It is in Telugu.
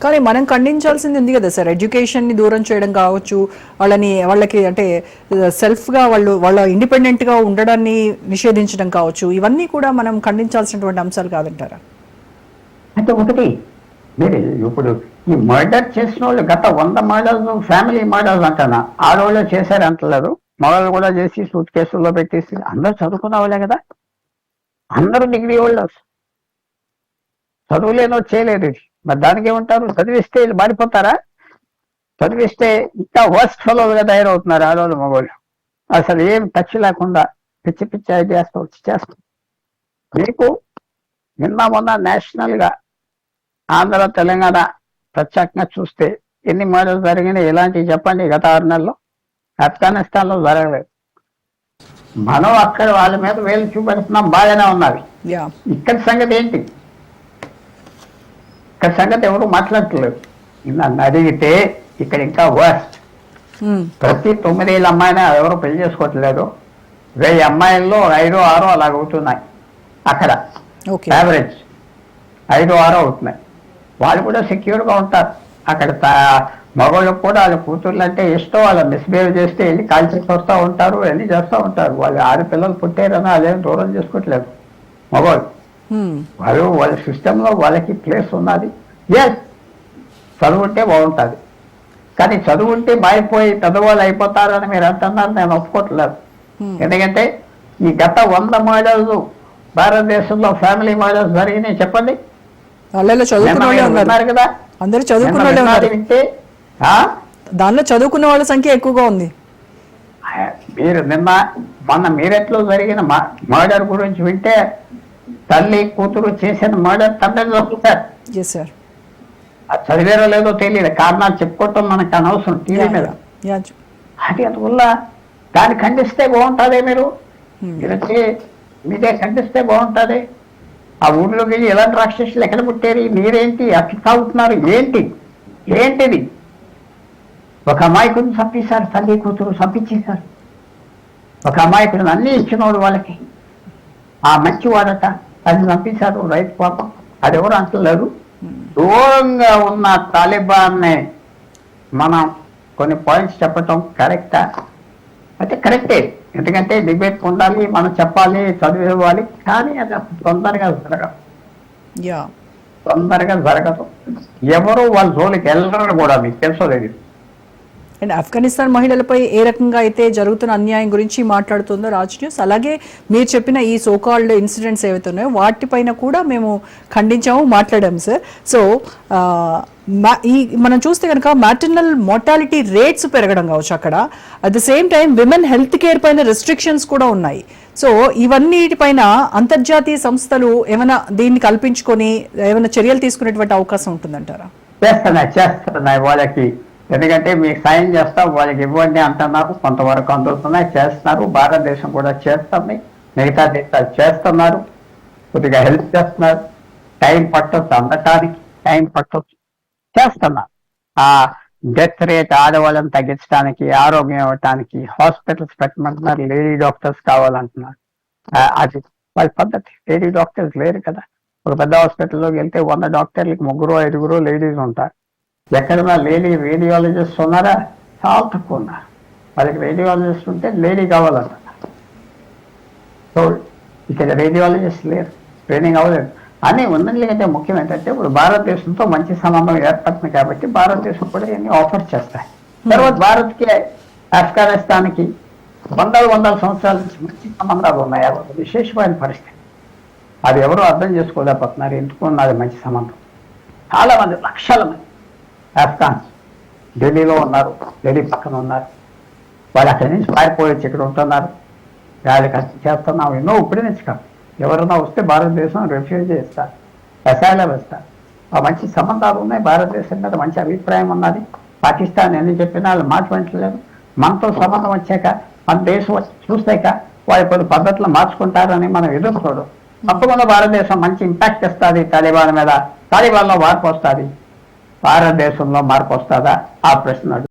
కానీ మనం ఖండించాల్సింది ఉంది కదా సార్, ఎడ్యుకేషన్ని దూరం చేయడం కావచ్చు, వాళ్ళకి అంటే సెల్ఫ్గా వాళ్ళ ఇండిపెండెంట్గా ఉండడాన్ని నిషేధించడం కావచ్చు, ఇవన్నీ కూడా మనం ఖండించాల్సినటువంటి అంశాలు కాదంటారా? అంటే ఒకటి మీరు ఇప్పుడు ఈ మర్డర్ చేసిన వాళ్ళు గత 100 మర్డర్స్ ఫ్యామిలీ మర్డర్స్ అంటున్నా, ఆడవాళ్ళు చేశారు అంటలేదు, మగవాళ్ళు కూడా చేసి సూట్ కేసుల్లో పెట్టేసి అందరూ చదువుకున్న వాళ్ళే కదా, అందరూ డిగ్రీ వాళ్ళు, చదువులేనో చేయలేదు. మరి దానికి ఏమంటారు? చదివిస్తే మారిపోతారా? చదివిస్తే ఇంకా వర్స్ట్ ఫెలోగా తయారవుతున్నారు ఆడవాళ్ళు మగవాళ్ళు. అసలు ఏం టచ్ లేకుండా పిచ్చి పిచ్చి ఐడియాస్ వచ్చి చేస్తారు. మీకు నిన్న మొన్న నేషనల్ గా ఆంధ్ర తెలంగాణ ప్రత్యేకంగా చూస్తే ఎన్ని మర్డర్స్ జరిగినాయి ఇలాంటివి చెప్పండి గత 6 నెలల్లో? ఆఫ్ఘనిస్తాన్ లో జరగలేదు. మనం అక్కడ వాళ్ళ మీద వేలు చూపెడుతున్నాం, బాగానే ఉన్నది. ఇక్కడ సంగతి ఏంటి? ఇక్కడ సంగతి ఎవరు మాట్లాడట్లేదు. నన్ను అడిగితే ఇక్కడ ఇంకా వర్స్ట్. ప్రతి 9 ఏళ్ళ అమ్మాయిని ఎవరు పెళ్లి చేసుకోవట్లేదు. 1000 అమ్మాయిల్లో 5 6 అలాగ అవుతున్నాయి. అక్కడ యావరేజ్ 5 6 అవుతున్నాయి. వాళ్ళు కూడా సెక్యూర్గా ఉంటారు అక్కడ. మగవాళ్ళకు కూడా వాళ్ళ కూతుర్లు అంటే ఇష్టం, వాళ్ళు మిస్బిహేవ్ చేస్తే వెళ్ళి కాల్చేసి వస్తూ ఉంటారు, వెళ్ళి చేస్తూ ఉంటారు. వాళ్ళు 6 పిల్లలు పుట్టారని అదేం దూరం చేసుకోవట్లేదు మగవాళ్ళు. వాళ్ళ సిస్టంలో వాళ్ళకి ప్లేస్ ఉన్నది. ఎస్, చదువుంటే బాగుంటుంది, కానీ చదువుంటే మారిపోయి పెద్దవాళ్ళు అయిపోతారని మీరు అంటున్నారు, నేను ఒప్పుకోవట్లేదు. ఎందుకంటే ఈ గత 100 మర్డర్స్ భారతదేశంలో ఫ్యామిలీ మర్డర్స్ జరిగినాయి చెప్పండి. ఉన్నారు కదా, అందరూ చదువుకున్న దానిలో చదువుకున్న వాళ్ళ సంఖ్య ఎక్కువగా ఉంది. మీరు మొన్న మీరెట్లో జరిగిన మర్డర్ గురించి వింటే తల్లి కూతురు చేసిన మర్డర్ తండ్రి చదువుతారు. అది చదివేరో లేదో తెలియదు, కారణాలు చెప్పుకోవటం మనకు అనవసరం టీవీ మీద. అది అందువల్ల దాన్ని ఖండిస్తే బాగుంటుందే. మీరు మీదే ఖండిస్తే బాగుంటుంది. ఆ ఊళ్ళోకి వెళ్ళి ఎలాంటి రాక్షసులు ఎక్కడ పుట్టారు, మీరేంటి అట్లా తాగుతున్నారు, ఏంటిది? ఒక అమాయకుడిని చంపేశారు, తల్లి కూతురు చంపించేశారు. ఒక అమాయకుడిని అన్ని ఇచ్చినోడు వాళ్ళకి, ఆ మంచివాడట, అది చంపేశారు. రైతు పాపం, అది ఎవరు అంటలేరు. దూరంగా ఉన్న తాలిబాన్ని మనం కొన్ని పాయింట్స్ చెప్పటం కరెక్టా? అయితే కరెక్టే, ఎందుకంటే డిబేట్ ఉండాలి, మనం చెప్పాలి, చదివివ్వాలి. కానీ అది తొందరగా జరగదు. ఎవరు వాళ్ళ జోలికి వెళ్ళరు కూడా, మీకు తెలుసోలేదు. అండ్ ఆఫ్ఘనిస్తాన్ మహిళలపై ఏ రకంగా అయితే జరుగుతున్న అన్యాయం గురించి మాట్లాడుతుందో రాజ్ న్యూస్, అలాగే మీరు చెప్పిన ఈ సోకాల్డ్ ఇన్సిడెంట్స్ ఏవైతే ఉన్నాయో వాటిపైన కూడా మేము ఖండించాము, మాట్లాడాము సార్. సో మనం చూస్తే కనుక మ్యాటర్నల్ మోర్టాలిటీ రేట్స్ పెరగడం కావచ్చు అక్కడ. At the same time women health care పైన రెస్ట్రిక్షన్స్ కూడా ఉన్నాయి. సో ఇవన్నిటిపైన అంతర్జాతీయ సంస్థలు ఏమైనా దీన్ని కల్పించుకొని ఏమైనా చర్యలు తీసుకునేటువంటి అవకాశం ఉంటుందంటారా? చేస్తున్నాయి వాళ్ళకి, ఎందుకంటే మీకు సాయం చేస్తాం, వాళ్ళకి ఇవ్వండి అంటున్నారు. కొంతవరకు అందుతున్నాయి, చేస్తున్నారు. భారతదేశం కూడా చేస్తుంది, మిగతా దేశాలు చేస్తున్నారు, కొద్దిగా హెల్ప్ చేస్తున్నారు. టైం పట్టొచ్చు, అందటానికి టైం పట్టొచ్చు, చేస్తున్నారు. ఆ డెత్ రేట్ ఆడవాళ్ళని తగ్గించడానికి, ఆరోగ్యం ఇవ్వటానికి హాస్పిటల్స్ పెట్టమంటున్నారు. లేడీ డాక్టర్స్ కావాలంటున్నారు. అది వాళ్ళ పద్ధతి. లేడీ డాక్టర్స్ లేరు కదా. ఒక పెద్ద హాస్పిటల్లోకి వెళ్తే 100 డాక్టర్లకి 3 5 లేడీస్ ఉంటారు. ఎక్కడన్నా లేడీ రేడియాలజిస్ట్ ఉన్నారా? చాలా తక్కువ ఉన్నారు. వాళ్ళకి రేడియాలజిస్ట్ ఉంటే లేడీ కావాలంటున్నారు. సో ఇక్కడ రేడియాలజిస్ట్ లేరు, ట్రైనింగ్ అవ్వలేదు అని ఉన్నది. కంటే ముఖ్యం ఏంటంటే ఇప్పుడు భారతదేశంతో మంచి సంబంధం ఏర్పడుతుంది కాబట్టి భారతదేశం కూడా ఎన్ని ఆఫర్ చేస్తాయి. తర్వాత భారత్కి ఆఫ్ఘనిస్తాన్కి 100 సంవత్సరాల నుంచి మంచి సంబంధాలు ఉన్నాయి. అది విశేషమైన పరిస్థితి. అది ఎవరు అర్థం చేసుకోలేకపోతున్నారు ఎందుకు ఉన్నది మంచి సంబంధం. చాలా మంది, లక్షల మంది ఆఫ్ఘాన్స్ ఢిల్లీలో ఉన్నారు, ఢిల్లీ పక్కన ఉన్నారు. వాళ్ళు అక్కడి నుంచి పారిపోయొచ్చి ఇక్కడ ఉంటున్నారు. వాళ్ళకి కష్టం చేస్తున్నాం ఎన్నో. ఇప్పటి నుంచి కాదు, ఎవరైనా వస్తే భారతదేశం రెఫ్యూజీ ఇస్తారు, అసైలం ఇస్తారు. ఆ మంచి సంబంధాలు ఉన్నాయి. భారతదేశం మీద మంచి అభిప్రాయం ఉన్నది. పాకిస్తాన్ ఎన్ని చెప్పినా వాళ్ళు మాట వింటలేదు. మనతో సంబంధం వచ్చాక, మన దేశం చూసాక వాళ్ళు కొన్ని పద్ధతులు మార్చుకుంటారని మనం ఎదురు చూడడం. తప్పకుండా భారతదేశం మంచి ఇంపాక్ట్ ఇస్తుంది తాలిబాన్ మీద. తాలిబాన్లో మార్పు వస్తుంది, భారతదేశంలో మార్పు వస్తుందా? ఆ ప్రశ్న